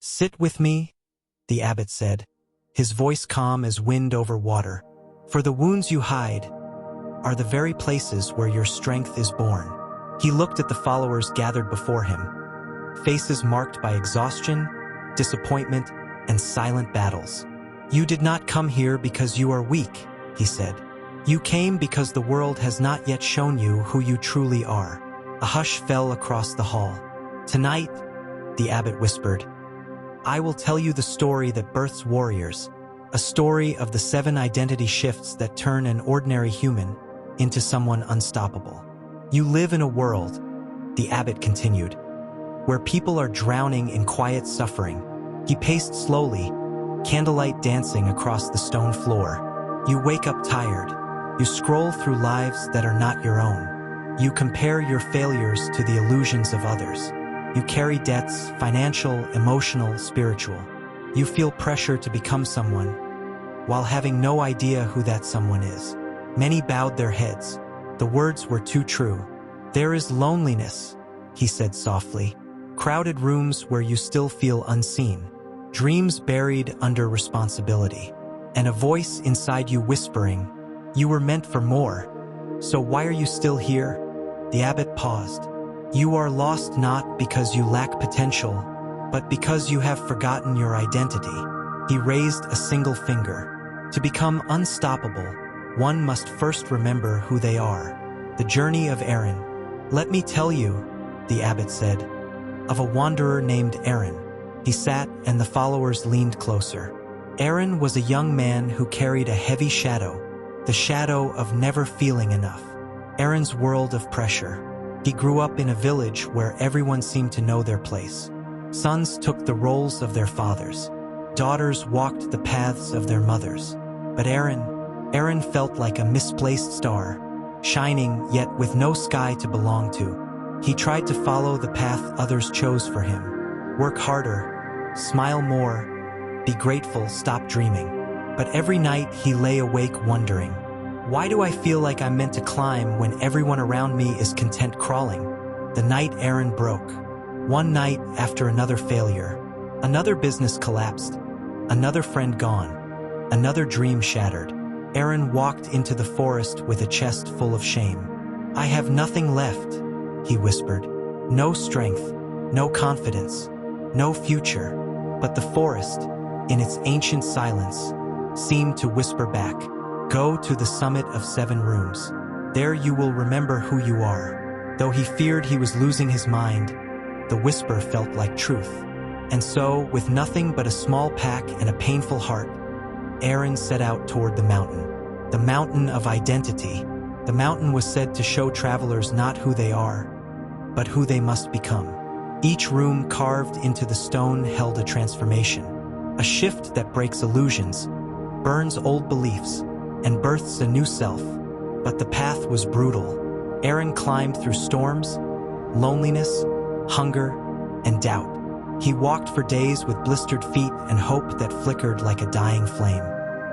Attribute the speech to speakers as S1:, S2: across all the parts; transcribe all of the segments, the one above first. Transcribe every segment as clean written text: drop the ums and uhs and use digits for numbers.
S1: "Sit with me," the abbot said, his voice calm as wind over water. "For the wounds you hide are the very places where your strength is born." He looked at the followers gathered before him, faces marked by exhaustion, disappointment, and silent battles. "You did not come here because you are weak," he said. "You came because the world has not yet shown you who you truly are." A hush fell across the hall. "Tonight," the abbot whispered, "I will tell you the story that births warriors, a story of the 7 identity shifts that turn an ordinary human into someone unstoppable. You live in a world," the abbot continued, "where people are drowning in quiet suffering." He paced slowly, candlelight dancing across the stone floor. "You wake up tired. You scroll through lives that are not your own. You compare your failures to the illusions of others. You carry debts, financial, emotional, spiritual. You feel pressure to become someone, while having no idea who that someone is." Many bowed their heads. The words were too true. "There is loneliness," he said softly. "Crowded rooms where you still feel unseen. Dreams buried under responsibility. And a voice inside you whispering, 'You were meant for more. So why are you still here?'" The abbot paused. "You are lost not because you lack potential, but because you have forgotten your identity." He raised a single finger. "To become unstoppable, one must first remember who they are." The journey of Aaron. "Let me tell you," the abbot said, "of a wanderer named Aaron." He sat and the followers leaned closer. Aaron was a young man who carried a heavy shadow, the shadow of never feeling enough. Aaron's world of pressure. He grew up in a village where everyone seemed to know their place. Sons took the roles of their fathers. Daughters walked the paths of their mothers. But Aaron felt like a misplaced star, shining yet with no sky to belong to. He tried to follow the path others chose for him. Work harder, smile more, be grateful, stop dreaming. But every night he lay awake wondering, why do I feel like I'm meant to climb when everyone around me is content crawling? The night Aaron broke. One night after another failure. Another business collapsed. Another friend gone. Another dream shattered. Aaron walked into the forest with a chest full of shame. "I have nothing left," he whispered. "No strength, no confidence, no future." But the forest, in its ancient silence, seemed to whisper back, "Go to the summit of 7 rooms. There you will remember who you are." Though he feared he was losing his mind, the whisper felt like truth. And so, with nothing but a small pack and a painful heart, Aaron set out toward the mountain of identity. The mountain was said to show travelers not who they are, but who they must become. Each room carved into the stone held a transformation, a shift that breaks illusions, burns old beliefs, and births a new self. But the path was brutal. Aaron climbed through storms, loneliness, hunger, and doubt. He walked for days with blistered feet and hope that flickered like a dying flame.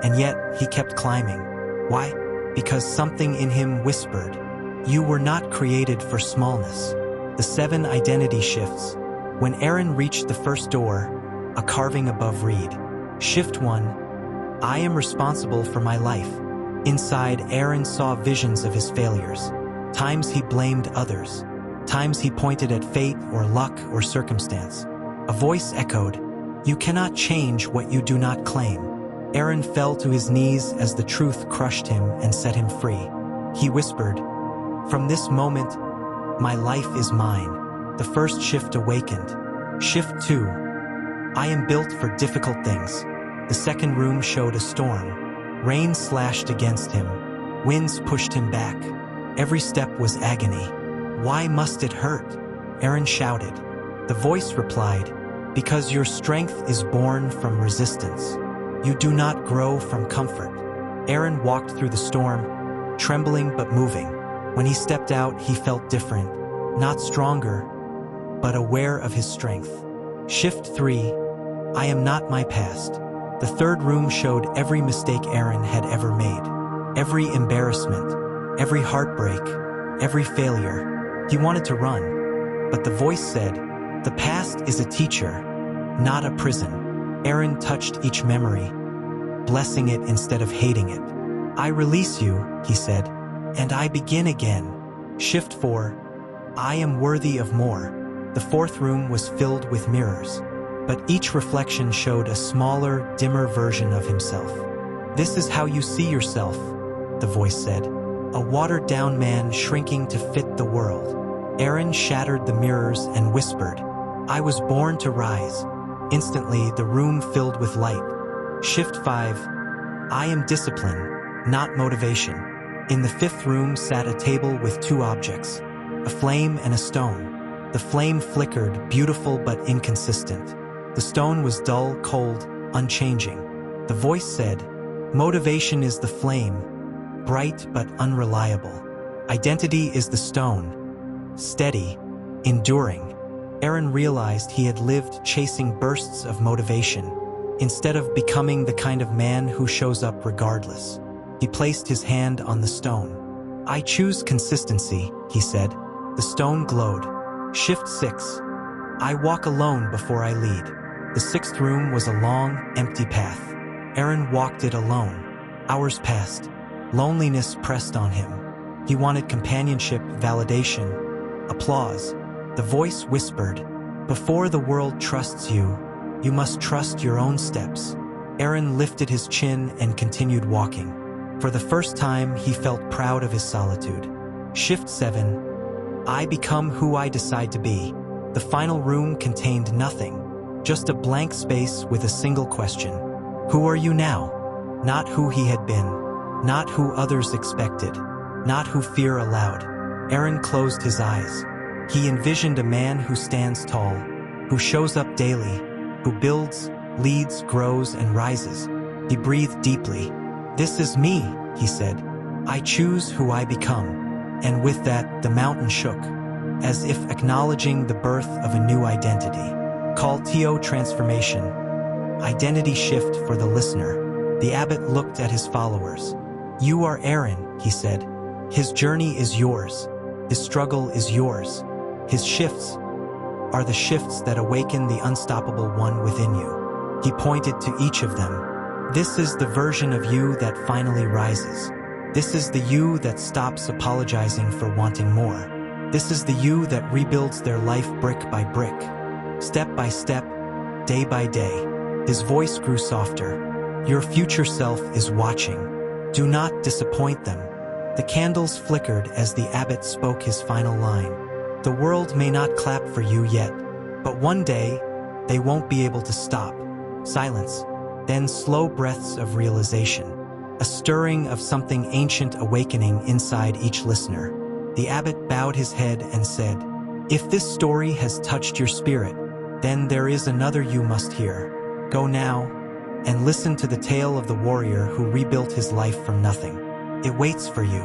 S1: And yet, he kept climbing. Why? Because something in him whispered, "You were not created for smallness." The 7 identity shifts. When Aaron reached the first door, a carving above read, "Shift 1, I am responsible for my life." Inside, Aaron saw visions of his failures. Times he blamed others. Times he pointed at fate or luck or circumstance. A voice echoed, "You cannot change what you do not claim." Aaron fell to his knees as the truth crushed him and set him free. He whispered, "From this moment, my life is mine." The first shift awakened. Shift 2, I am built for difficult things. The second room showed a storm. Rain slashed against him. Winds pushed him back. Every step was agony. "Why must it hurt?" Aaron shouted. The voice replied, "Because your strength is born from resistance. You do not grow from comfort." Aaron walked through the storm, trembling but moving. When he stepped out, he felt different, not stronger, but aware of his strength. Shift 3, I am not my past. The third room showed every mistake Aaron had ever made, every embarrassment, every heartbreak, every failure. He wanted to run, but the voice said, "The past is a teacher. not a prison. Aaron touched each memory, blessing it instead of hating it. I release you, he said, and I begin again. Shift 4. I am worthy of more. The fourth room was filled with mirrors, but each reflection showed a smaller, dimmer version of himself. This is how you see yourself, the voice said. A watered-down man shrinking to fit the world. Aaron shattered the mirrors and whispered, I was born to rise. Instantly, the room filled with light. Shift 5. I am discipline, not motivation. In the fifth room sat a table with two objects, a flame and a stone. The flame flickered, beautiful but inconsistent. The stone was dull, cold, unchanging. The voice said, motivation is the flame, bright but unreliable. Identity is the stone, steady, enduring. Aaron realized he had lived chasing bursts of motivation, instead of becoming the kind of man who shows up regardless. He placed his hand on the stone. I choose consistency, he said. The stone glowed. Shift 6. I walk alone before I lead. The sixth room was a long, empty path. Aaron walked it alone. Hours passed. Loneliness pressed on him. He wanted companionship, validation, applause. The voice whispered, before the world trusts you, you must trust your own steps. Aaron lifted his chin and continued walking. For the first time, he felt proud of his solitude. Shift 7. I become who I decide to be. The final room contained nothing, just a blank space with a single question. Who are you now? Not who he had been, not who others expected, not who fear allowed. Aaron closed his eyes. He envisioned a man who stands tall, who shows up daily, who builds, leads, grows, and rises. He breathed deeply. This is me, he said. I choose who I become. And with that, the mountain shook, as if acknowledging the birth of a new identity. Call TO transformation. Identity shift for the listener. The abbot looked at his followers. You are Aaron, he said. His journey is yours. His struggle is yours. His shifts are the shifts that awaken the unstoppable one within you. He pointed to each of them. This is the version of you that finally rises. This is the you that stops apologizing for wanting more. This is the you that rebuilds their life brick by brick, step by step, day by day. His voice grew softer. Your future self is watching. Do not disappoint them. The candles flickered as the abbot spoke his final line. The world may not clap for you yet, but one day, they won't be able to stop. Silence, then slow breaths of realization. A stirring of something ancient awakening inside each listener. The abbot bowed his head and said, if this story has touched your spirit, then there is another you must hear. Go now and listen to the tale of the warrior who rebuilt his life from nothing. It waits for you.